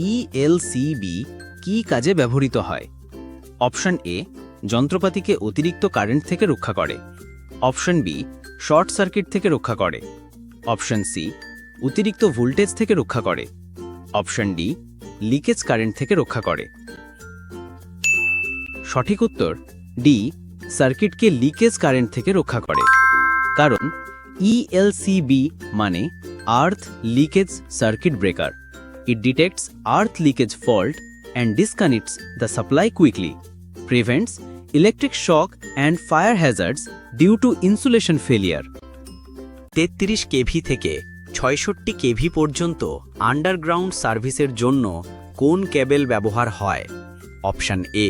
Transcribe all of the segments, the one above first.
ELCB কী কাজে ব্যবহৃত হয়? অপশন এ যন্ত্রপাতিকে অতিরিক্ত কারেন্ট থেকে রক্ষা করে। অপশন বি শর্ট সার্কিট থেকে রক্ষা করে। অপশন সি অতিরিক্ত ভোল্টেজ থেকে রক্ষা করে। অপশন ডি লিকেজ কারেন্ট থেকে রক্ষা করে। সঠিক উত্তর ডি, সার্কিটকে লিকেজ কারেন্ট থেকে রক্ষা করে। কারণ ইএলসিবি মানে earth leakage circuit breaker. It detects earth leakage fault and disconnects the supply quickly, prevents electric shock and fire hazards due to insulation failure. 33 KV থেকে 66 কেভি পর্যন্ত আন্ডারগ্রাউন্ড সার্ভিসের জন্য কোন কেবল ব্যবহার হয়? Option A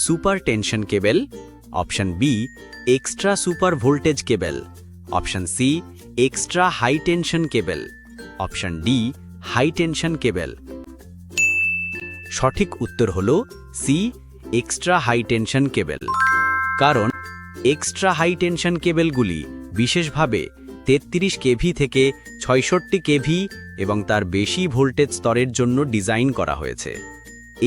super tension cable, option B extra super voltage cable, option C extra high tension cable, option D high tension cable. সঠিক উত্তর হল C extra high tension cable. কারণ এক্সট্রা হাই টেনশন কেবলগুলি বিশেষভাবে 33 KV থেকে 66 KV এবং তার বেশি voltage স্তরের জন্য ডিজাইন করা হয়েছে।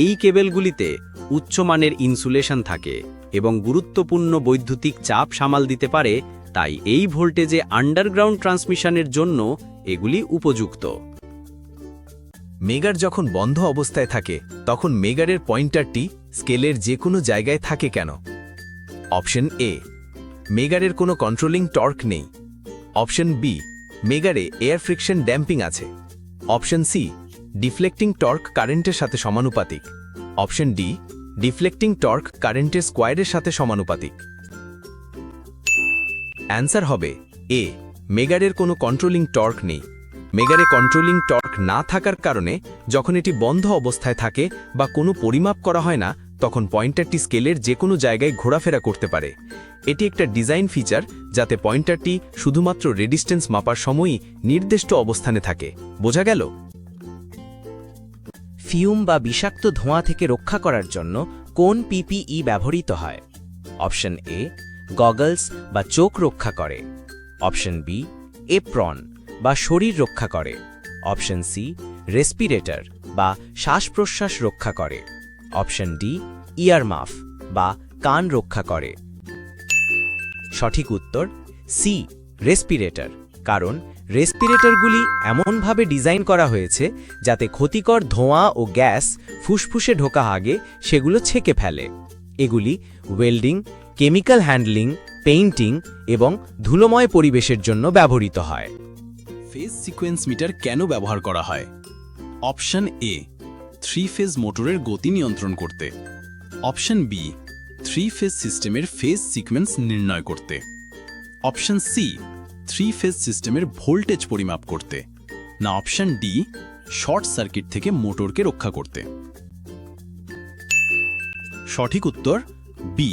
এই কেবলগুলিতে উচ্চমানের ইনসুলেশন থাকে এবং গুরুত্বপূর্ণ বৈদ্যুতিক চাপ সামাল দিতে পারে, তাই এই ভোল্টেজে আন্ডারগ্রাউন্ড ট্রান্সমিশনের জন্য এগুলি উপযুক্ত। মেগার যখন বন্ধ অবস্থায় থাকে তখন মেগারের পয়েন্টারটি স্কেলের যে কোনো জায়গায় থাকে কেন? অপশন এ মেগারের কোনো কন্ট্রোলিং টর্ক নেই। অপশন বি মেগারে এয়ার ফ্রিকশন ড্যাম্পিং আছে। অপশন সি ডিফ্লেক্টিং টর্ক কারেন্টের সাথে সমানুপাতিক। অপশন ডি ডিফ্লেক্টিং টর্ক কারেন্টের স্কোয়ারের সাথে সমানুপাতিক। অ্যান্সার হবে এ মেগারের কোনো কন্ট্রোলিং টর্ক নেই। মেগারে কন্ট্রোলিং টর্ক না থাকার কারণে যখন এটি বন্ধ অবস্থায় থাকে বা কোনো পরিমাপ করা হয় না, তখন পয়েন্টারটি স্কেলের যে কোনো জায়গায় ঘোরাফেরা করতে পারে। এটি একটা ডিজাইন ফিচার যাতে পয়েন্টারটি শুধুমাত্র রেডিস্ট্যান্স মাপার সময়ই নির্দিষ্ট অবস্থানে থাকে। বোঝা গেল? ফিউম বা বিষাক্ত ধোঁয়া থেকে রক্ষা করার জন্য কোন পিপিই ব্যবহৃত হয়? অপশন এ গগলস বা চোখ রক্ষা করে। অপশন বি এপ্রন বা শরীর রক্ষা করে। অপশন সি রেসপিরেটর বা শ্বাস প্রশ্বাস রক্ষা করে। অপশন ডি ইয়ারমাফ বা কান রক্ষা করে। সঠিক উত্তর সি রেসপিরেটর। কারণ রেসপিরেটরগুলি এমনভাবে ডিজাইন করা হয়েছে যাতে ক্ষতিকর ধোঁয়া ও গ্যাস ফুসফুসে ঢোকা আগে সেগুলো ছেঁকে ফেলে। এগুলি ওয়েল্ডিং, কেমিক্যাল হ্যান্ডলিং, পেইন্টিং এবং ধুলোময় পরিবেশের জন্য ব্যবহৃত হয়। ফেজ সিকোয়েন্স মিটার কেন ব্যবহার করা হয়? অপশন এ 3 ফেজ মোটরের গতি নিয়ন্ত্রণ করতে। অপশন বি 3 ফেজ সিস্টেমের ফেজ সিকোয়েন্স নির্ণয় করতে। অপশন সি 3 ফেজ সিস্টেমের ভোল্টেজ পরিমাপ করতে। না অপশন ডি শর্ট সার্কিট থেকে মোটরকে রক্ষা করতে। সঠিক উত্তর বি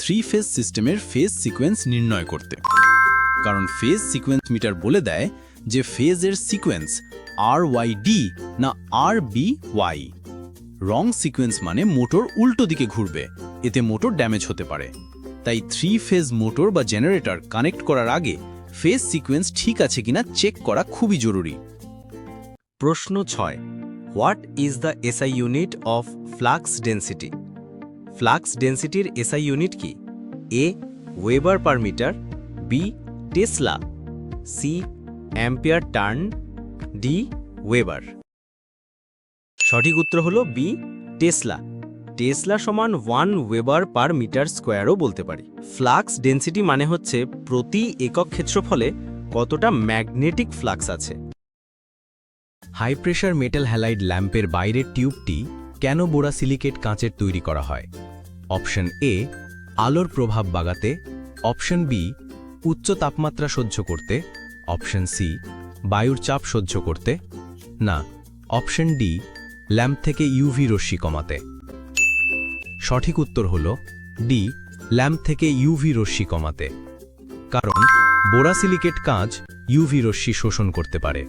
3 ফেজ সিস্টেমের ফেজ সিকোয়েন্স নির্ণয় করতে। কারণ ফেজ সিকোয়েন্স মিটার বলে দেয় যে ফেজের সিকোয়েন্স RYD না RBY। রং সিকোয়েন্স মানে মোটর উল্টো দিকে ঘুরবে, এতে মোটর ড্যামেজ হতে পারে। তাই 3 ফেজ মোটর বা জেনারেটর কানেক্ট করার আগে ফেজ সিকোয়েন্স ঠিক আছে কিনা চেক করা খুবই জরুরি। প্রশ্ন 6 what is the SI unit of flux density? Flux ডেন্সিটির এসআই ইউনিট কি? A weber per meter, B tesla, C ampere turn, D weber. সঠিক উত্তর হলো বি টেসলা। টেসলা সমান 1 ওয়েবার পার মিটার স্কোয়ারও বলতে পারি। ফ্লাক্স ডেন্সিটি মানে হচ্ছে প্রতি একক ক্ষেত্রফলে কতটা ম্যাগনেটিক ফ্লাক্স আছে। হাই প্রেশার মেটাল হ্যালাইড ল্যাম্পের বাইরের টিউবটি কেন বোরাসিলিকেট কাঁচের তৈরি করা হয়? অপশন এ আলোর প্রভাব বাগাতে। অপশন বি উচ্চ তাপমাত্রা সহ্য করতে। অপশন সি বায়ুর চাপ সহ্য করতে। না অপশন ডি ল্যাম্প থেকে ইউভি রশ্মি কমাতে। সঠিক উত্তর হল ডি ল্যাম্প থেকে ইউভি রশ্মি কমাতে। কারণ বোরাসিলিকেট কাঁচ ইউভি রশ্মি শোষণ করতে পারে,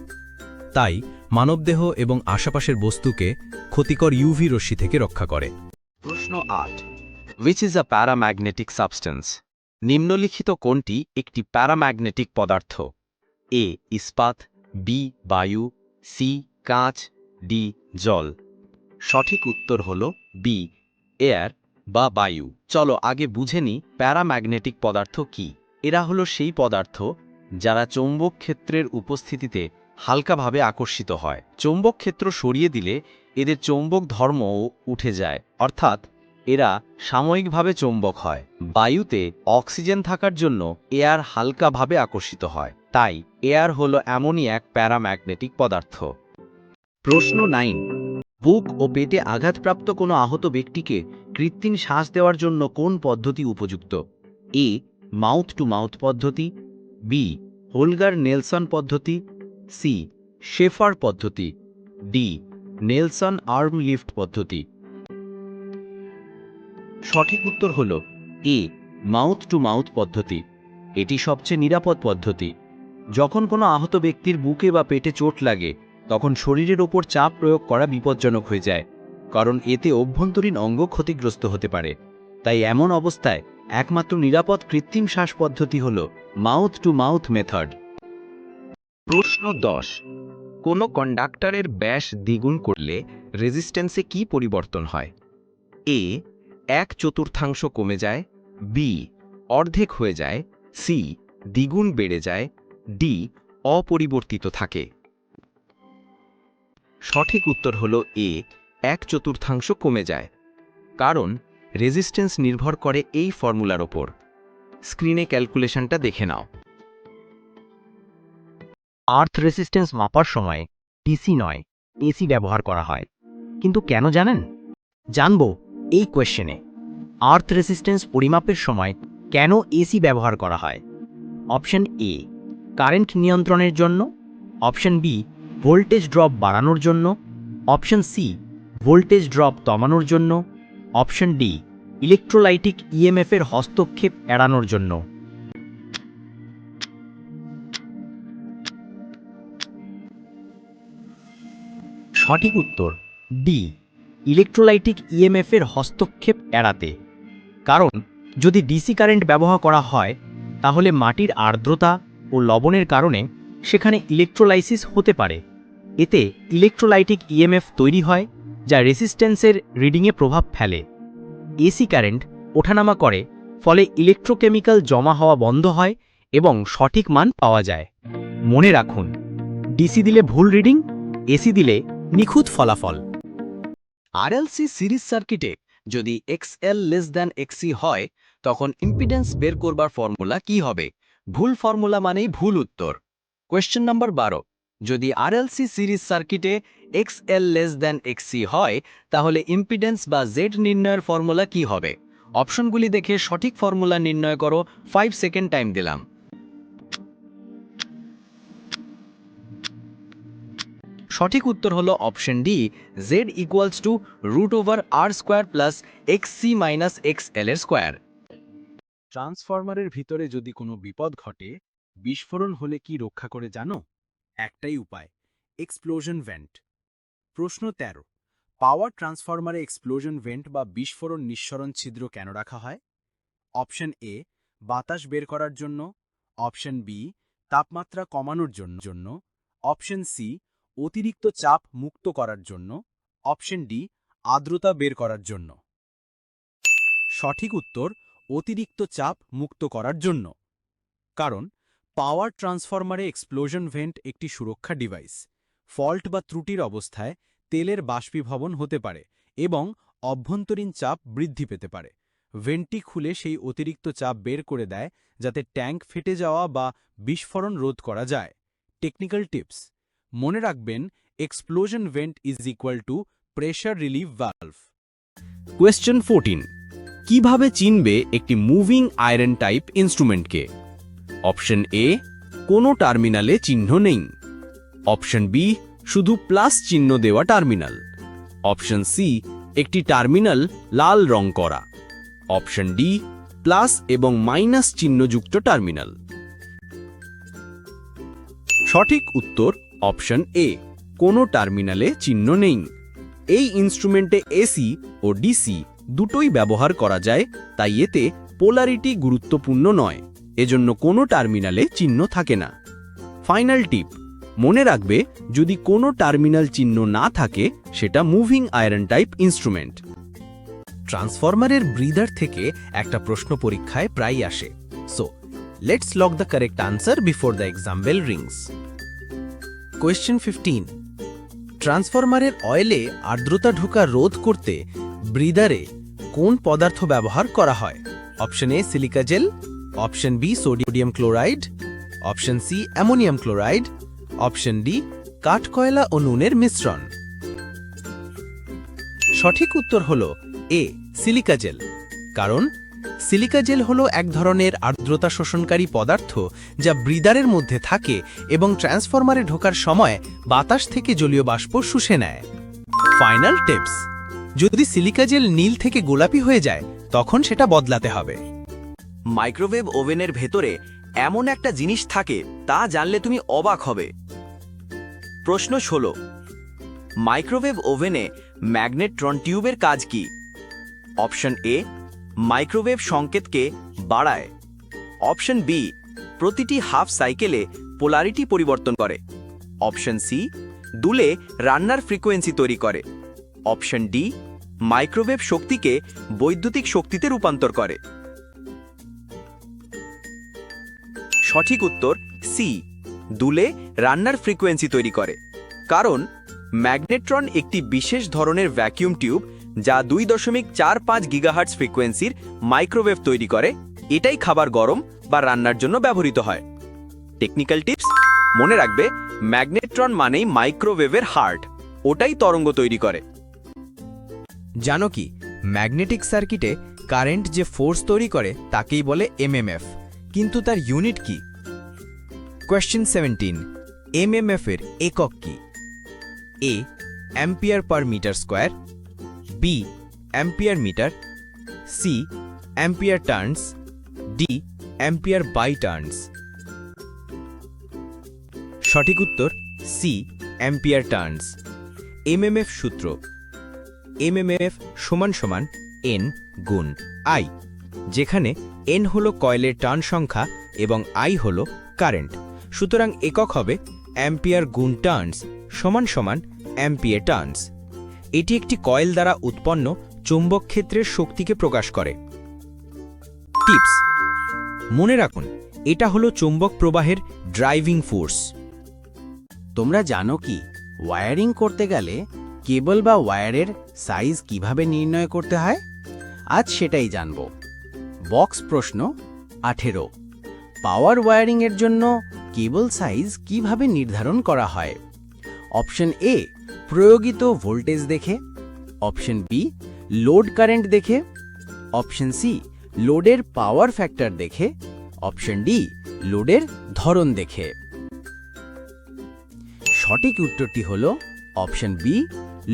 তাই মানবদেহ এবং আশেপাশের বস্তুকে ক্ষতিকর ইউভি রশ্মি থেকে রক্ষা করে। প্রশ্ন 8 which is a paramagnetic substance? নিম্নলিখিত কোনটি একটি প্যারাম্যাগনেটিক পদার্থ? এ ইস্পাত, বি বায়ু, সি কাঁচ, ডি জল। সঠিক উত্তর হল বি এয়ার বা বায়ু। চলো আগে বুঝে নিই প্যারাম্যাগনেটিক পদার্থ কি। এরা হলো সেই পদার্থ যারা চৌম্বক ক্ষেত্রের উপস্থিতিতে হালকাভাবে আকর্ষিত হয়। চৌম্বক ক্ষেত্র সরিয়ে দিলে এদের চৌম্বক ধর্মও উঠে যায়, অর্থাৎ এরা সাময়িকভাবে চৌম্বক হয়। বায়ুতে অক্সিজেন থাকার জন্য এয়ার হালকাভাবে আকর্ষিত হয়, তাই এয়ার হলো এমনই এক প্যারাম্যাগনেটিক পদার্থ। প্রশ্ন 9, বুক ও পেটে আঘাতপ্রাপ্ত কোনো আহত ব্যক্তিকে কৃত্রিম শ্বাস দেওয়ার জন্য কোন পদ্ধতি উপযুক্ত? এ মাউথ টু মাউথ পদ্ধতি, বি হোলগার নেলসন পদ্ধতি, সি শেফার পদ্ধতি, ডি নেলসন আর্ম লিফট পদ্ধতি। সঠিক উত্তর হল এ মাউথ টু মাউথ পদ্ধতি। এটি সবচেয়ে নিরাপদ পদ্ধতি। যখন কোনো আহত ব্যক্তির বুকে বা পেটে চোট লাগে তখন শরীরের ওপর চাপ প্রয়োগ করা বিপজ্জনক হয়ে যায়, কারণ এতে অভ্যন্তরীণ অঙ্গ ক্ষতিগ্রস্ত হতে পারে। তাই এমন অবস্থায় একমাত্র নিরাপদ কৃত্রিম শ্বাস পদ্ধতি হল মাউথ টু মাউথ মেথড। প্রশ্ন 10, কোনো কন্ডাক্টরের ব্যাস দ্বিগুণ করলে রেজিস্ট্যান্সে কি পরিবর্তন হয়? এ 1/4 কমে যায়, বি অর্ধেক হয়ে যায়, সি দ্বিগুণ বেড়ে যায়, ডি অপরিবর্তিত থাকে। সঠিক উত্তর হল এ 1/4 কমে যায়, কারণ রেজিস্ট্যান্স নির্ভর করে এই ফর্মুলার ওপর। স্ক্রিনে ক্যালকুলেশনটা দেখে নাও। আর্থ রেসিস্ট্যান্স মাপার সময় ডিসি নয় এসি ব্যবহার করা হয়, কিন্তু কেন জানেন? জানবো এই কোয়েশ্চেনে। আর্থ রেসিস্ট্যান্স পরিমাপের সময় কেন এসি ব্যবহার করা হয়? অপশন এ কারেন্ট নিয়ন্ত্রণের জন্য, অপশন বি ভোল্টেজ ড্রপ বাড়ানোর জন্য, অপশন সি ভোল্টেজ ড্রপ কমানোর জন্য, অপশন ডি ইলেকট্রোলাইটিক ইএমএফের হস্তক্ষেপ এড়ানোর জন্য। সঠিক উত্তর ডি ইলেকট্রোলাইটিক ইএমএফের হস্তক্ষেপ এড়াতে। কারণ যদি ডিসি কারেন্ট ব্যবহার করা হয় তাহলে মাটির আর্দ্রতা ও লবণের কারণে সেখানে ইলেকট্রোলাইসিস হতে পারে। এতে ইলেকট্রোলাইটিক ইএমএফ তৈরি হয় যা রেসিস্ট্যান্সের রিডিংয়ে প্রভাব ফেলে। এসি কারেন্ট ওঠানামা করে, ফলে ইলেকট্রোকেমিক্যাল জমা হওয়া বন্ধ হয় এবং সঠিক মান পাওয়া যায়। মনে রাখুন, ডিসি দিলে ভুল রিডিং, এসি দিলে নিখুঁত ফলাফল। আরএলসি সিরিজ সার্কিটে যদি XL লেস দ্যান XC হয় তখন ইম্পিডেন্স বের করবার ফর্মুলা কি হবে? ভুল ফর্মুলা মানেই ভুল উত্তর। কোয়েশ্চেন নাম্বার 12, যদি আরএলসি সিরিজ সার্কিটে XL লেস দ্যান XC হয় তাহলে ইম্পিডেন্স বা Z নির্ণয়ের ফর্মুলা কি হবে? অপশনগুলি দেখে সঠিক ফর্মুলা নির্ণয় করো। 5 সেকেন্ড টাইম দিলাম। সঠিক উত্তর হলো option D Z √R² plus XC minus XL এর স্কোয়ার। ট্রান্সফরমারের ভিতরে যদি কোনো বিপদ ঘটে, বিস্ফোরণ হলে কি রক্ষা করে জানো? একটাই উপায়, এক্সপ্লোশন ভেন্ট। প্রশ্ন 13, পাওয়ার ট্রান্সফরমারে এক্সপ্লোশন ভেন্ট বা বিস্ফোরণ নিঃসরণ ছিদ্র কেন রাখা হয়? অপশন এ বাতাস বের করার জন্য, অপশন বি তাপমাত্রা কমানোর জন্য, অপশন সি অতিরিক্ত চাপ মুক্ত করার জন্য, অপশন ডি আর্দ্রতা বের করার জন্য। সঠিক উত্তর অতিরিক্ত চাপ মুক্ত করার জন্য। কারণ পাওয়ার ট্রান্সফরমারে এক্সপ্লোশন ভেন্ট একটি সুরক্ষা ডিভাইস। ফল্ট বা ত্রুটির অবস্থায় তেলের বাষ্পীভবন হতে পারে এবং অভ্যন্তরীণ চাপ বৃদ্ধি পেতে পারে। ভেন্টটি খুলে সেই অতিরিক্ত চাপ বের করে দেয় যাতে ট্যাঙ্ক ফেটে যাওয়া বা বিস্ফোরণ রোধ করা যায়। টেকনিক্যাল টিপস মনে রাখবেন, explosion vent is equal to pressure relief valve. Question 14, কিভাবে চিনবে একটি মুভিং আয়রন টাইপ ইনস্ট্রুমেন্টকে? অপশন এ কোনো টার্মিনালে চিহ্ন নেই, অপশন বি শুধু প্লাস চিহ্ন দেওয়া টার্মিনাল, অপশন সি একটি টার্মিনাল লাল রং করা, অপশন ডি প্লাস এবং মাইনাস চিহ্নযুক্ত টার্মিনাল। সঠিক উত্তর অপশন এ কোনো টার্মিনালে চিহ্ন নেই। এই ইনস্ট্রুমেন্টে এসি ও ডিসি দুটোই ব্যবহার করা যায়, তাই এতে পোলারিটি গুরুত্বপূর্ণ নয়, এজন্য কোনো টার্মিনালে চিহ্ন থাকে না। ফাইনাল টিপ, মনে রাখবে যদি কোনো টার্মিনাল চিহ্ন না থাকে সেটা মুভিং আয়রন টাইপ ইনস্ট্রুমেন্ট। ট্রান্সফরমারের ব্রিদার থেকে একটা প্রশ্ন পরীক্ষায় প্রায়ই আসে। So let's lock the correct answer before the exam bell rings. Question 15, ট্রান্সফরমারের অয়েলে আর্দ্রতা ঢোকা রোধ করতে ব্রিদারে কোন পদার্থ ব্যবহার করা হয়? Option A silica gel, option B sodium chloride, option C ammonium chloride, option D কাঠকয়লা ও নুনের মিশ্রণ। সঠিক উত্তর হলো এ সিলিকা জেল। কারণ সিলিকা জেল হলো এক ধরনের আর্দ্রতা শোষণকারী পদার্থ যা ব্রিদারের মধ্যে থাকে এবং ট্রান্সফরমারে ঢোকার সময় বাতাস থেকে জলীয় বাষ্প শুষে নেয়। ফাইনাল টিপস, যদি সিলিকা জেল নীল থেকে গোলাপি হয়ে যায় তখন সেটা বদলাতে হবে। মাইক্রোওয়েভ ওভেনের ভেতরে এমন একটা জিনিস থাকে তা জানলে তুমি অবাক হবে। প্রশ্ন 16, মাইক্রোওয়েভ ওভেনে ম্যাগনেট্রন টিউবের কাজ কি? অপশন এ মাইক্রোওয়েভ সংকেতকে বাড়ায়, অপশন বি প্রতিটি হাফ সাইকেলে পোলারিটি পরিবর্তন করে, অপশন সি দুলে রান্নার ফ্রিকোয়েন্সি তৈরি করে, অপশন ডি মাইক্রোওয়েভ শক্তিকে বৈদ্যুতিক শক্তিতে রূপান্তর করে। সঠিক উত্তর সি দুলে রান্নার ফ্রিকোয়েন্সি তৈরি করে। কারণ ম্যাগনেট্রন একটি বিশেষ ধরনের ভ্যাকিউম টিউব যা 2.45 গিগাহার্টজ ফ্রিকোয়েন্সির মাইক্রোওয়েভ তৈরি করে, এটাই খাবার গরম বা রান্নার জন্য ব্যবহৃত হয়। টেকনিক্যাল টিপস, মনে রাখবে ম্যাগনেট্রন মানেই মাইক্রোওয়েভের হার্ট, ওটাই তরঙ্গ তৈরি করে। জানো কি ম্যাগনেটিক সার্কিটে কারেন্ট যে ফোর্স তৈরি করে তাকেই বলে এমএমএফ, কিন্তু তার ইউনিট কি? কোয়েশ্চেন 17, এমএমএফ এর একক কি? A ampere per meter square, B ampere meter, C ampere turns, D ampere by turns. সঠিক উত্তর সি অ্যাম্পিয়ার টার্নস। এমএমএফ সূত্র, এমএমএফ সমান সমান এন গুণ আই, যেখানে এন হলো কয়েলের টার্ন সংখ্যা এবং আই হলো কারেন্ট। সুতরাং একক হবে অ্যাম্পিয়ার গুণ টার্নস সমান সমান অ্যাম্পিয়ার টার্নস। এটি একটি কয়েল দ্বারা উৎপন্ন চৌম্বক ক্ষেত্রের শক্তিকে প্রকাশ করে। টিপস, মনে রাখুন এটা হলো চৌম্বক প্রবাহের ড্রাইভিং ফোর্স। তোমরা জানো কি ওয়্যারিং করতে গেলে কেবল বা ওয়্যারের সাইজ কিভাবে নির্ণয় করতে হয়? আজ সেটাই জানব। বক্স প্রশ্ন 18, পাওয়ার ওয়্যারিং এর জন্য কেবল সাইজ কিভাবে নির্ধারণ করা হয়? অপশন এ প্রয়োগিত ভোল্টেজ দেখে, অপশন বি লোড কারেন্ট দেখে, অপশন সি লোডের পাওয়ার ফ্যাক্টর দেখে, অপশন ডি লোডের ধরন দেখে। সঠিক উত্তরটি হল অপশন বি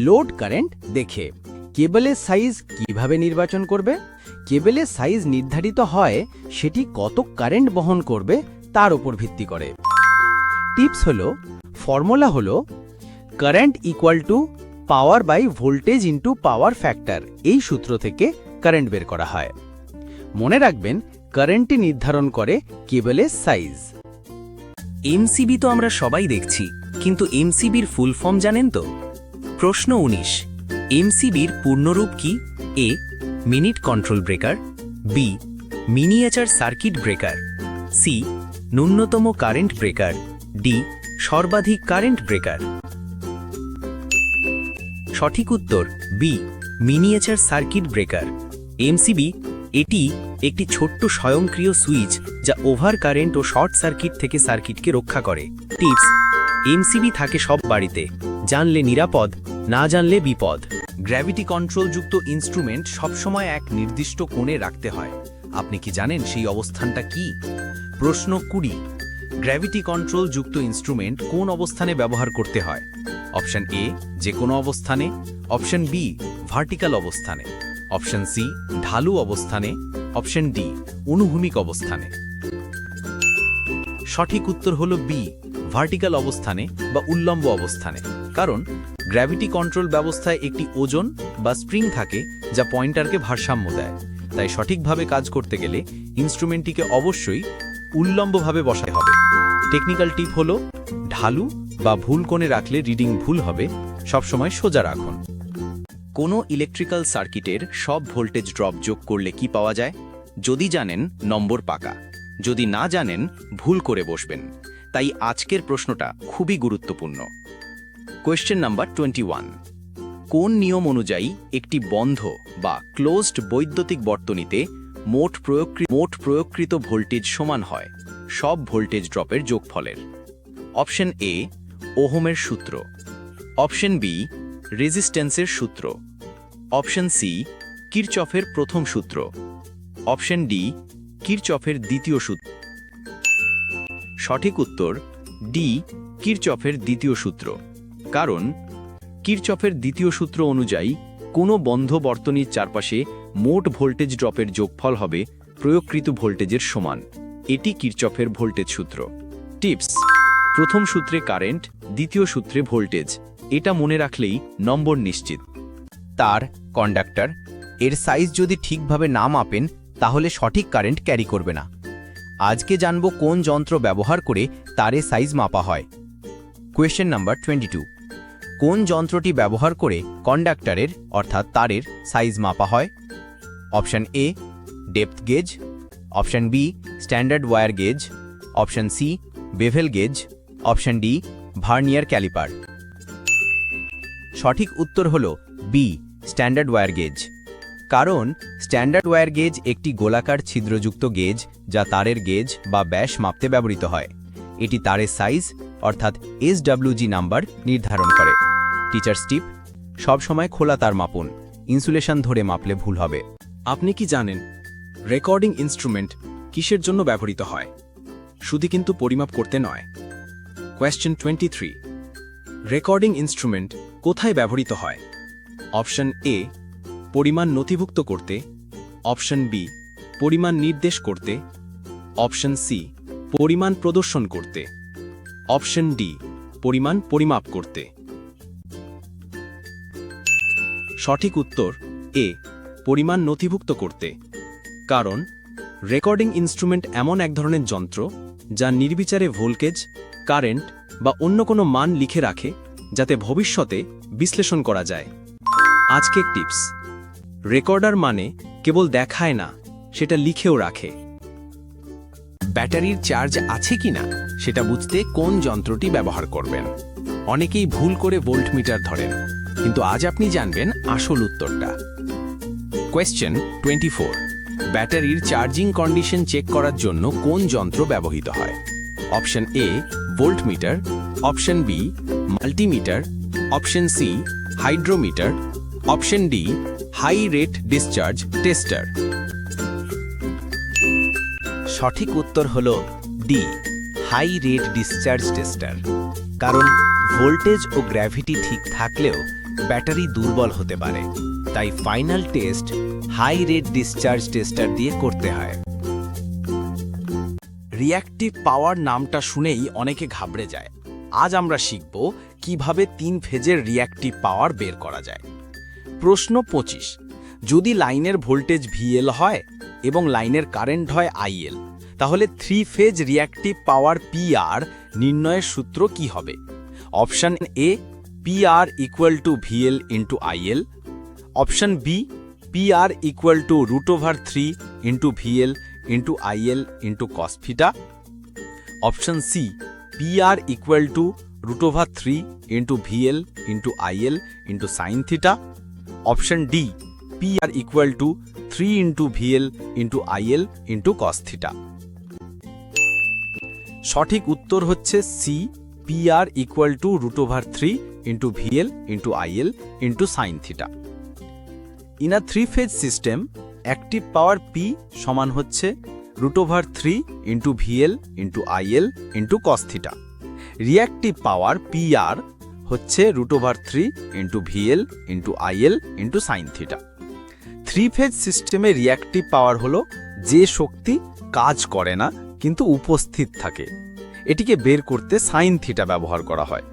লোড কারেন্ট দেখে। কেবলের সাইজ কিভাবে নির্বাচন করবে? কেবলের সাইজ নির্ধারিত হয় সেটি কত কারেন্ট বহন করবে তার উপর ভিত্তি করে। টিপস হলো, ফর্মুলা হলো current equal to power by voltage into power factor. এই সূত্র থেকে কারেন্ট বের করা হয়। মনে রাখবেন কারেন্টটি নির্ধারণ করে কেবলের সাইজ। এমসিবি তো আমরা সবাই দেখছি, কিন্তু এমসিবির ফুল ফর্ম জানেন তো? প্রশ্ন 19, এমসিবির পূর্ণরূপ কি? A minute control breaker, B miniature circuit breaker, C ন্যূনতম কারেন্ট ব্রেকার, ডি সর্বাধিক কারেন্ট ব্রেকার। সঠিক উত্তর B miniature circuit breaker. MCB এটি একটি ছোট্ট স্বয়ংক্রিয় সুইচ যা ওভার কারেন্ট ও শর্ট সার্কিট থেকে সার্কিটকে রক্ষা করে। টিপস, এমসিবি থাকে সব বাড়িতে, জানলে নিরাপদ, না জানলে বিপদ। গ্র্যাভিটি কন্ট্রোলযুক্ত ইনস্ট্রুমেন্ট সবসময় এক নির্দিষ্ট কোণে রাখতে হয়। আপনি কি জানেন সেই অবস্থানটা কি? প্রশ্ন 20, গ্র্যাভিটি কন্ট্রোলযুক্ত ইনস্ট্রুমেন্ট কোন অবস্থানে ব্যবহার করতে হয়? অপশন এ যে কোনো অবস্থানে, অপশন বি ভার্টিক্যাল অবস্থানে, অপশন সি ঢালু অবস্থানে, অপশন ডি অনুভূমিক অবস্থানে। সঠিক উত্তর হলো বি ভার্টিক্যাল অবস্থানে বা উল্লম্ব অবস্থানে। কারণ গ্র্যাভিটি কন্ট্রোল ব্যবস্থায় একটি ওজন বা স্প্রিং থাকে যা পয়েন্টারকে ভারসাম্য দেয়। তাই সঠিকভাবে কাজ করতে গেলে ইনস্ট্রুমেন্টটিকে অবশ্যই উল্লম্বভাবে বসাতে হবে। টেকনিক্যাল টিপ হলো ঢালু বা ভুল কোণে রাখলে রিডিং ভুল হবে, সবসময় সোজা রাখুন। কোনো ইলেকট্রিক্যাল সার্কিটের সব ভোল্টেজ ড্রপ যোগ করলে কি পাওয়া যায়? যদি জানেন নম্বর পাকা, যদি না জানেন ভুল করে বসবেন। তাই আজকের প্রশ্নটা খুবই গুরুত্বপূর্ণ। Question number 21। কোন নিয়ম অনুযায়ী একটি বন্ধ বা ক্লোজড বৈদ্যুতিক বর্তনীতে মোট প্রয়োগকৃত ভোল্টেজ সমান হয় সব ভোল্টেজ ড্রপের যোগফলের? অপশন এ ওহমের সূত্র, অপশন বি রেজিস্ট্যান্সের সূত্র, অপশন সি কিরচফের প্রথম সূত্র, অপশন ডি কিরচফের দ্বিতীয় সূত্র। সঠিক উত্তর ডি কিরচফের দ্বিতীয় সূত্র। কারণ কিরচফের দ্বিতীয় সূত্র অনুযায়ী কোনো বন্ধ বর্তনীর চারপাশে মোট ভোল্টেজ ড্রপের যোগফল হবে প্রয়োগকৃত ভোল্টেজের সমান। এটি কিরচফের ভোল্টেজ সূত্র। টিপস: প্রথম সূত্রে কারেন্ট, দ্বিতীয় সূত্রে ভোল্টেজ। এটা মনে রাখলেই নম্বর নিশ্চিত। তার, কন্ডাক্টর এর সাইজ যদি ঠিকভাবে না মাপেন তাহলে সঠিক কারেন্ট ক্যারি করবে না। আজকে জানব কোন যন্ত্র ব্যবহার করে তারের সাইজ মাপা হয়। Question number 22। কোন যন্ত্রটি ব্যবহার করে কন্ডাক্টরের অর্থাৎ তারের সাইজ মাপা হয়? Option A depth gauge, option B standard wire gauge, option C bevel gauge, option D vernier caliper. সঠিক উত্তর হল বি স্ট্যান্ডার্ড ওয়্যার গেজ। কারণ স্ট্যান্ডার্ড ওয়্যার গেজ একটি গোলাকার ছিদ্রযুক্ত গেজ যা তারের গেজ বা ব্যাস মাপতে ব্যবহৃত হয়। এটি তারের সাইজ অর্থাৎ SWG নাম্বার নির্ধারণ করে। টিচার্স টিপ: সবসময় খোলা তার মাপুন, ইনসুলেশন ধরে মাপলে ভুল হবে। আপনি কি জানেন রেকর্ডিং ইনস্ট্রুমেন্ট কিসের জন্য ব্যবহৃত হয়? শুধু কিন্তু পরিমাপ করতে নয়। কোয়েশ্চেন 23। রেকর্ডিং ইনস্ট্রুমেন্ট কোথায় ব্যবহৃত হয়? অপশন এ পরিমাণ নথিভুক্ত করতে, অপশন বি পরিমাণ নির্দেশ করতে, অপশন সি পরিমাণ প্রদর্শন করতে, অপশন ডি পরিমাণ পরিমাপ করতে। সঠিক উত্তর এ পরিমাণ নথিভুক্ত করতে। কারণ রেকর্ডিং ইনস্ট্রুমেন্ট এমন এক ধরনের যন্ত্র যা নির্বিচারে ভোল্টেজ, কারেন্ট বা অন্য কোনো মান লিখে রাখে যাতে ভবিষ্যতে বিশ্লেষণ করা যায়। আজকের টিপস: রেকর্ডার মানে কেবল দেখায় না, সেটা লিখেও রাখে। ব্যাটারির চার্জ আছে কিনা সেটা বুঝতে কোন যন্ত্রটি ব্যবহার করবেন? অনেকেই ভুল করে ভোল্টমিটার ধরেন, কিন্তু আজ আপনি জানবেন আসল উত্তরটা। কোয়েশ্চেন 24। ব্যাটারির চার্জিং কন্ডিশন চেক করার জন্য কোন যন্ত্র ব্যবহৃত হয়? Option A voltmeter, option B multimeter, option C hydrometer, option D high rate discharge tester. সঠিক উত্তর হল D high rate discharge tester. কারণ ভোল্টেজ ও গ্র্যাভিটি ঠিক থাকলেও ব্যাটারি দুর্বল হতে পারে, তাই final test high rate discharge tester দিয়ে করতে হয়। রিঅ্যাক্টিভ পাওয়ার নামটা শুনেই অনেকে ঘাবড়ে যায়। আজ আমরা শিখব কিভাবে 3 ফেজের রিঅ্যাক্টিভ পাওয়ার বের করা যায়। প্রশ্ন 25। যদি লাইনের ভোল্টেজ VL হয় এবং লাইনের কারেন্ট হয় IL, তাহলে 3 ফেজ রিঅ্যাক্টিভ পাওয়ার PR নির্ণয়ের সূত্র কি হবে? Option A PR = VL × IL, option B PR = √3 × VL × IL × cos θ, option C PR = √3 × VL × IL × sin θ, option D PR = 3 × VL × IL × cos θ। সঠিক উত্তর হচ্ছে C PR = √3 × VL × IL × sin θ। In a 3 phase system active power P সমান হচ্ছে √3 × VL × IL × cos θ। Reactive পাওয়ার PR হচ্ছে √3 × VL × IL × sin θ। 3 phase সিস্টেমে reactive পাওয়ার হলো যে শক্তি কাজ করে না কিন্তু উপস্থিত থাকে। এটিকে বের করতে sin θ ব্যবহার করা হয়।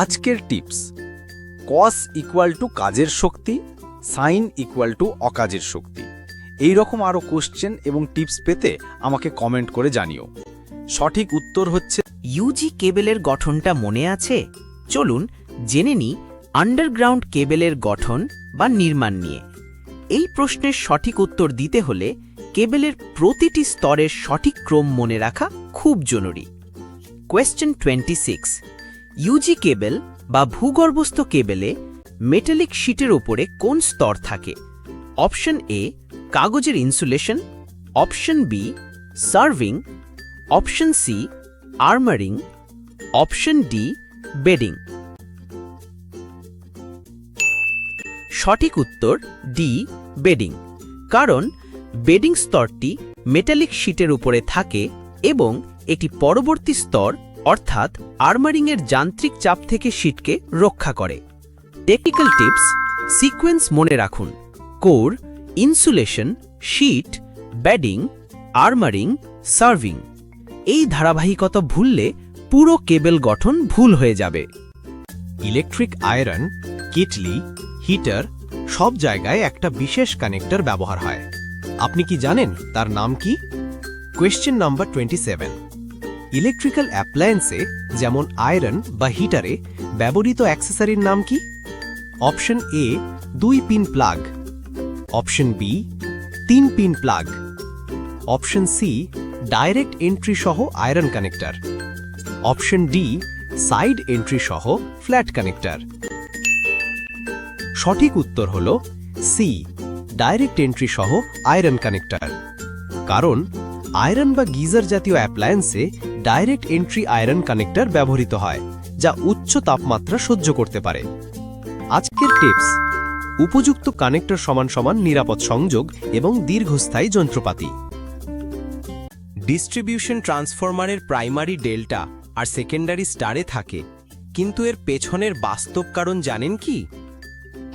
আজকের টিপস: cos = কাজের শক্তি, sin = অকাজের শক্তি। এই রকম আরও কোশ্চেন এবং টিপস পেতে আমাকে কমেন্ট করে জানিও। সঠিক উত্তর হচ্ছে ইউজি কেবেলের গঠনটা মনে আছে? চলুন জেনে নিই আন্ডারগ্রাউন্ড কেবেলের গঠন বা নির্মাণ নিয়ে। এই প্রশ্নের সঠিক উত্তর দিতে হলে কেবেলের প্রতিটি স্তরের সঠিক ক্রম মনে রাখা খুব জরুরি। কোয়েশ্চেন 26, ইউজি কেবেল বা ভূগর্ভস্থ কেবেলে মেটালিক শিটের ওপরে কোন স্তর থাকে? অপশন এ কাগজের insulation, option B serving, option C armouring, option D bedding. সঠিক উত্তর ডি বেডিং, কারণ বেডিং স্তরটি মেটালিক শিটের উপরে থাকে এবং এটি পরবর্তী স্তর অর্থাৎ আর্মারিংয়ের যান্ত্রিক চাপ থেকে শিটকে রক্ষা করে। টেকনিক্যাল টিপস, সিকোয়েন্স মনে রাখুন: core, insulation, sheet, bedding, armouring, serving. এই ধারাবাহিকতা ভুললে পুরো কেবল গঠন ভুল হয়ে যাবে। ইলেকট্রিক আয়রন, কেটলি, হিটার সব জায়গায় একটা বিশেষ কানেক্টর ব্যবহার হয়। আপনি কি জানেন তার নাম কি? কোয়েশ্চেন নাম্বার 27, ইলেকট্রিক্যাল অ্যাপ্লায়েন্সে যেমন আয়রন বা হিটারে ব্যবহৃত অ্যাক্সেসরির নাম কি? Option A 2 pin plug, option B 3 pin plug, option C direct entry সহ iron connector, option D side entry সহ ফ্ল্যাট কানেক্টর। সঠিক উত্তর হল সি ডাইরেক্ট এন্ট্রি সহ আয়রন কানেক্টর, কারণ আয়রন বা গিজার জাতীয় অ্যাপ্লায়েন্সে ডাইরেক্ট এন্ট্রি আয়রন কানেক্টর ব্যবহৃত হয়, যা উচ্চ তাপমাত্রা সহ্য করতে পারে। আজকের টিপস, উপযুক্ত কানেক্টর সমান সমান নিরাপদ সংযোগ এবং দীর্ঘস্থায়ী যন্ত্রপাতি। ডিস্ট্রিবিউশন ট্রান্সফরমারের প্রাইমারি ডেল্টা আর সেকেন্ডারি স্টারে থাকে, কিন্তু এর পেছনের বাস্তব কারণ জানেন কি?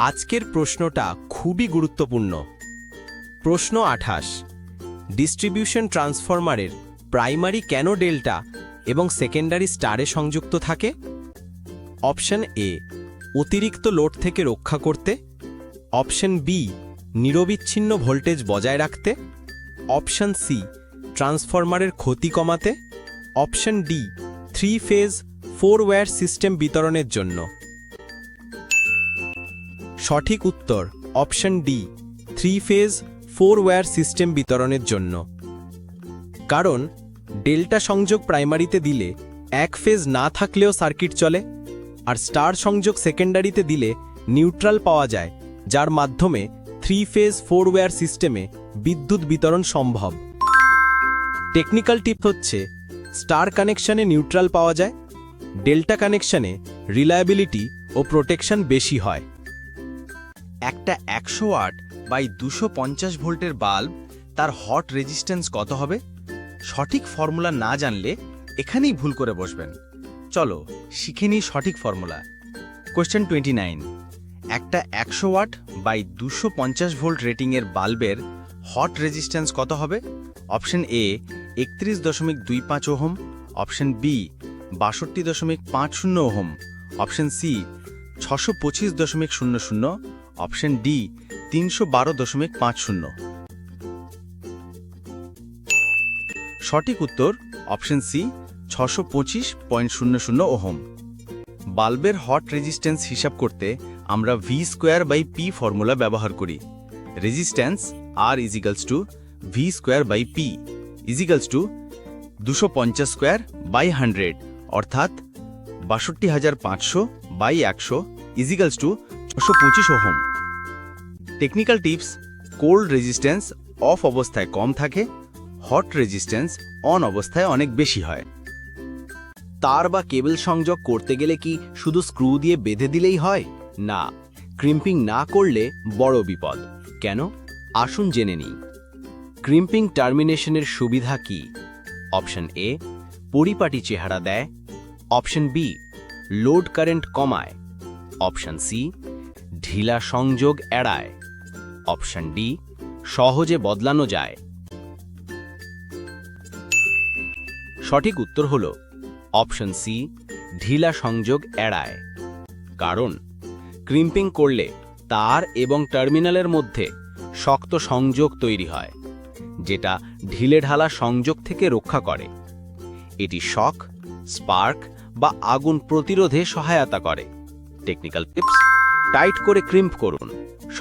আজকের প্রশ্নটা খুবই গুরুত্বপূর্ণ। প্রশ্ন 28, ডিস্ট্রিবিউশন ট্রান্সফরমারের প্রাইমারি কেন ডেল্টা এবং সেকেন্ডারি স্টারে সংযুক্ত থাকে? অপশন এ অতিরিক্ত লোড থেকে রক্ষা করতে, অপশন বি নিরবিচ্ছিন্ন ভোল্টেজ বজায় রাখতে, অপশন সি ট্রান্সফরমারের ক্ষতি কমাতে, option D 3 phase 4 wire system বিতরণের জন্য। সঠিক উত্তর option D 3 phase 4 wire system বিতরণের জন্য। কারণ ডেল্টা সংযোগ প্রাইমারিতে দিলে 1 ফেজ না থাকলেও সার্কিট চলে, আর স্টার সংযোগ সেকেন্ডারিতে দিলে নিউট্রাল পাওয়া যায়, যার মাধ্যমে 3 ফেজ 4 ওয়্যার সিস্টেমে বিদ্যুৎ বিতরণ সম্ভব। টেকনিক্যাল টিপ হচ্ছে, স্টার কানেকশনে নিউট্রাল পাওয়া যায়, ডেল্টা কানেকশনে রিলায়েবিলিটি ও প্রোটেকশন বেশি হয়। একটা 100 ওয়াট বাই 250 ভোল্টের বাল্ব, তার হট রেজিস্ট্যান্স কত হবে? সঠিক ফর্মুলা না জানলে এখানেই ভুল করে বসবেন। চলো শিখে নিই সঠিক ফর্মুলা। কোয়েশ্চেন 29, একটা 100 ওয়াট বাই 250 ভোল্ট রেটিংয়ের বাল্বের হট রেজিস্ট্যান্স কত হবে? Option A 31.25 ohm, option B 62.50 ohm, option C 625.00, option D 312.50। সঠিক উত্তর অপশন সি 625.00 ওহম। বাল্বের হট রেজিস্ট্যান্স হিসাব করতে আমরা V²/P ফর্মুলা ব্যবহার করি। রেজিস্ট্যান্স R = V²/P = 250² অর্থাৎ 62,500/100 = 625 ohm. Technical tips, cold resistance of অবস্থায় কম থাকে, হট রেজিস্ট্যান্স অন অবস্থায় অনেক বেশি হয়। তার বা কেবল সংযোগ করতে গেলে কি শুধু স্ক্রু দিয়ে বেঁধে দিলেই হয়? না, ক্রিম্পিং না করলে বড় বিপদ। কেন? আসুন জেনে নিই। ক্রিম্পিং টার্মিনেশনের সুবিধা কি? অপশন এ পরিপাটি চেহারা দেয়, অপশন বি লোড কারেন্ট কমায়, অপশন সি ঢিলা সংযোগ এড়ায়, অপশন ডি সহজে বদলানো যায়। সঠিক উত্তর হল অপশন সি ঢিলা সংযোগ এড়ায়। কারণ ক্রিম্পিং করলে তার এবং টার্মিনালের মধ্যে শক্ত সংযোগ তৈরি হয়, যেটা ঢিলেঢালা সংযোগ থেকে রক্ষা করে। এটি শক, স্পার্ক বা আগুন প্রতিরোধে সহায়তা করে। টেকনিক্যাল টিপস: টাইট করে ক্রিম্প করুন,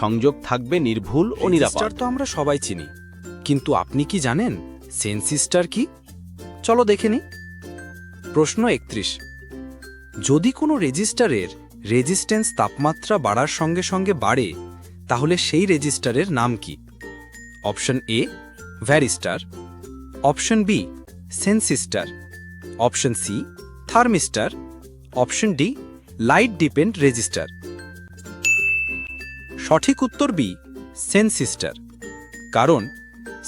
সংযোগ থাকবে নির্ভুল ও নিরাপদ। রেজিস্টার তো আমরা সবাই চিনি, কিন্তু আপনি কি জানেন সেন্সিস্টার কি? চলো দেখে নিই। প্রশ্ন 31, যদি কোনো রেজিস্টারের রেজিস্ট্যান্স তাপমাত্রা বাড়ার সঙ্গে সঙ্গে বাড়ে, তাহলে সেই রেজিস্টারের নাম কি? Option A varistor, option B sensistor, option C thermistor, option D light depend resistor. সঠিক উত্তর বি সেন্সিস্টার। কারণ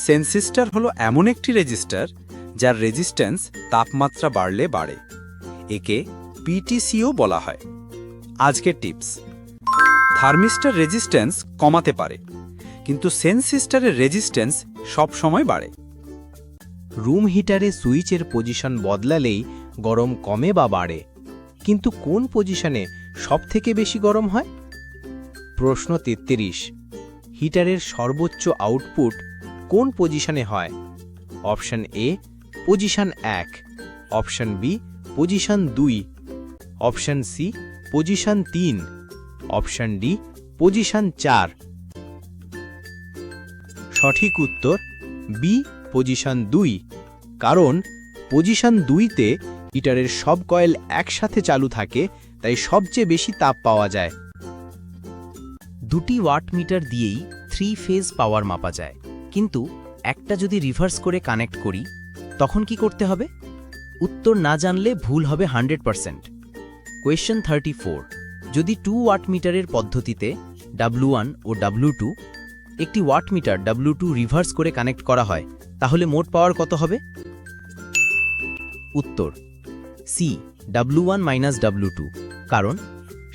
সেন্সিস্টার হলো এমন একটি রেজিস্টার যার রেজিস্ট্যান্স তাপমাত্রা বাড়লে বাড়ে। একে পিটিসিও বলা হয়। আজকের টিপস: থার্মিস্টার রেজিস্ট্যান্স কমাতে পারে, কিন্তু সেন্সিস্টারের রেজিস্ট্যান্স সব সময় বাড়ে। রুম হিটারে সুইচের পজিশন বদলালেই গরম কমে বা বাড়ে, কিন্তু কোন পজিশনে সবথেকে বেশি গরম হয়? প্রশ্ন 33, হিটারের সর্বোচ্চ আউটপুট কোন পজিশনে হয়? Option A position 1, option B position 2, option C position 3, option D position 4। সঠিক উত্তর বি পজিশন 2। কারণ পজিশন 2তে হিটারের সব কয়েল একসাথে চালু থাকে, তাই সবচেয়ে বেশি তাপ পাওয়া যায়। দুটি ওয়াটমিটার দিয়েই 3 ফেজ পাওয়ার মাপা যায়, কিন্তু একটা যদি রিভার্স করে কানেক্ট করি তখন কি করতে হবে? উত্তর না জানলে ভুল হবে 100%। কোয়েশ্চেন 34, যদি 2 ওয়াটমিটারের পদ্ধতিতে W1 ও W2 একটি ওয়াটমিটার W2 রিভার্স করে কানেক্ট করা হয়, তাহলে মোট পাওয়ার কত হবে? উত্তর সি W1 - W2। কারণ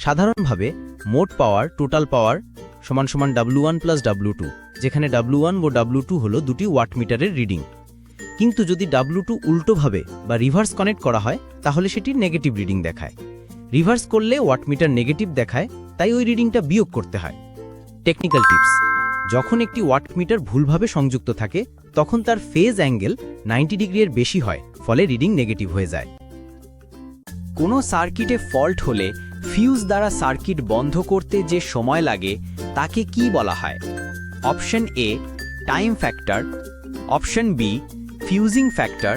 সাধারণভাবে মোট পাওয়ার টোটাল পাওয়ার সমান সমান W1 + W2, যেখানে W1 ও W2 হলো দুটি ওয়াটমিটারের রিডিং। কিন্তু যদি W2 উল্টোভাবে বা রিভার্স কানেক্ট করা হয়, তাহলে সেটি নেগেটিভ রিডিং দেখায়। রিভার্স করলে ওয়াটমিটার নেগেটিভ দেখায়, তাই ওই রিডিংটা বিয়োগ করতে হয়। টেকনিক্যাল টিপস: যখন একটি ওয়াটমিটার ভুলভাবে সংযুক্ত থাকে, তখন তার ফেজ অ্যাঙ্গেল 90 ডিগ্রির বেশি হয়, ফলে রিডিং নেগেটিভ হয়ে যায়। কোনো সার্কিটে ফল্ট হলে ফিউজ দ্বারা সার্কিট বন্ধ করতে যে সময় লাগে তাকে কি বলা হয়? Option A time factor, option B fusing factor,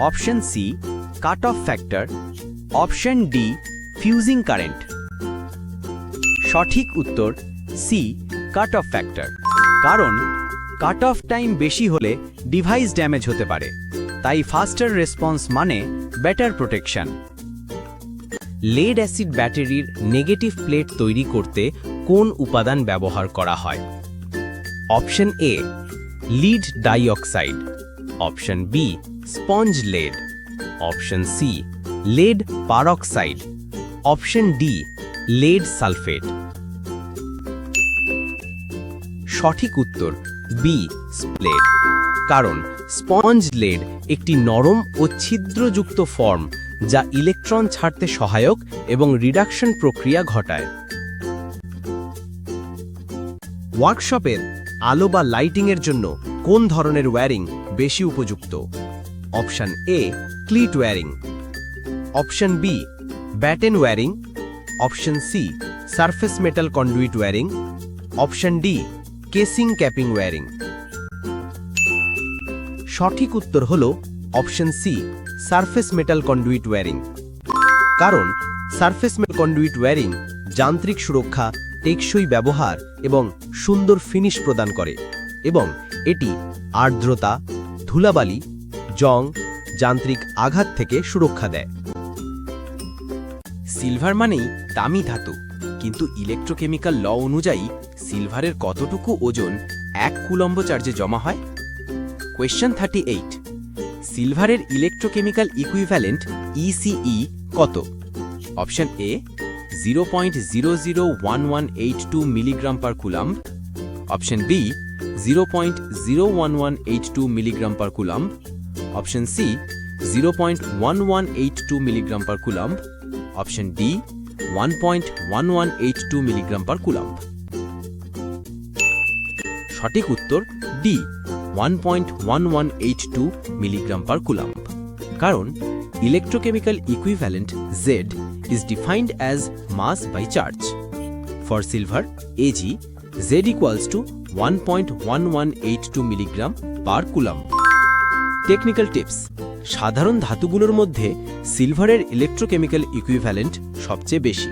option C cut off factor, option D fusing current. সঠিক উত্তর সি কাট অফ ফ্যাক্টর। কারণ কাট অফ টাইম বেশি হলে ডিভাইস ড্যামেজ হতে পারে, তাই ফাস্টার রেসপন্স মানে বেটার প্রোটেকশন। লেড অ্যাসিড ব্যাটারির নেগেটিভ প্লেট তৈরি করতে কোন উপাদান ব্যবহার করা হয়? Option A lead dioxide, option B sponge lead, option C lead peroxide, option D lead sulphate. সঠিক উত্তর বি স্প্লেড। কারণ স্পঞ্জ লেড একটি নরম ও ছিদ্রযুক্ত ফর্ম যা ইলেকট্রন ছাড়তে সহায়ক এবং রিডাকশন প্রক্রিয়া ঘটায়। ওয়ার্কশপের আলো বা লাইটিংয়ের জন্য কোন ধরনের ওয়্যারিং বেশি উপযুক্ত? Option A cleat wiring, option B batten wiring, option C surface metal conduit wiring, option D casing capping wiring. সঠিক উত্তর হল option C surface metal conduit wiring. কারণ সারফেস মেটাল কন্ডুইট ওয়্যারিং যান্ত্রিক সুরক্ষা, টেকসই ব্যবহার এবং সুন্দর ফিনিশ প্রদান করে, এবং এটি আর্দ্রতা, ধুলাবালি, জং, যান্ত্রিক আঘাত থেকে সুরক্ষা দেয়। সিলভার মানেই দামি ধাতু, কিন্তু ইলেকট্রোকেমিক্যাল ল অনুযায়ী সিলভারের কতটুকু ওজন 1 কুলম্ব চার্জে জমা হয়? কোয়েশ্চেন 38, সিলভারের ইলেকট্রোকেমিক্যাল ইকুইভ্যালেন্ট ইসিই কত? Option A 0.001182 milligram per coulomb, option B 0.01182 milligram per coulomb, option C 0.1182 milligram per coulomb, option D 1.1182 milligram per coulomb. সঠিক উত্তর ডি 1.1182 মিলিগ্রাম পার কুলাম্ব। কারণ electrochemical equivalent Z is defined as mass by charge. For silver, Ag, Z equals to 1.1182 mg per coulomb. Technical tips: সাধারণ ধাতুগুলোর মধ্যে সিলভারের electrochemical equivalent সবচেয়ে বেশি।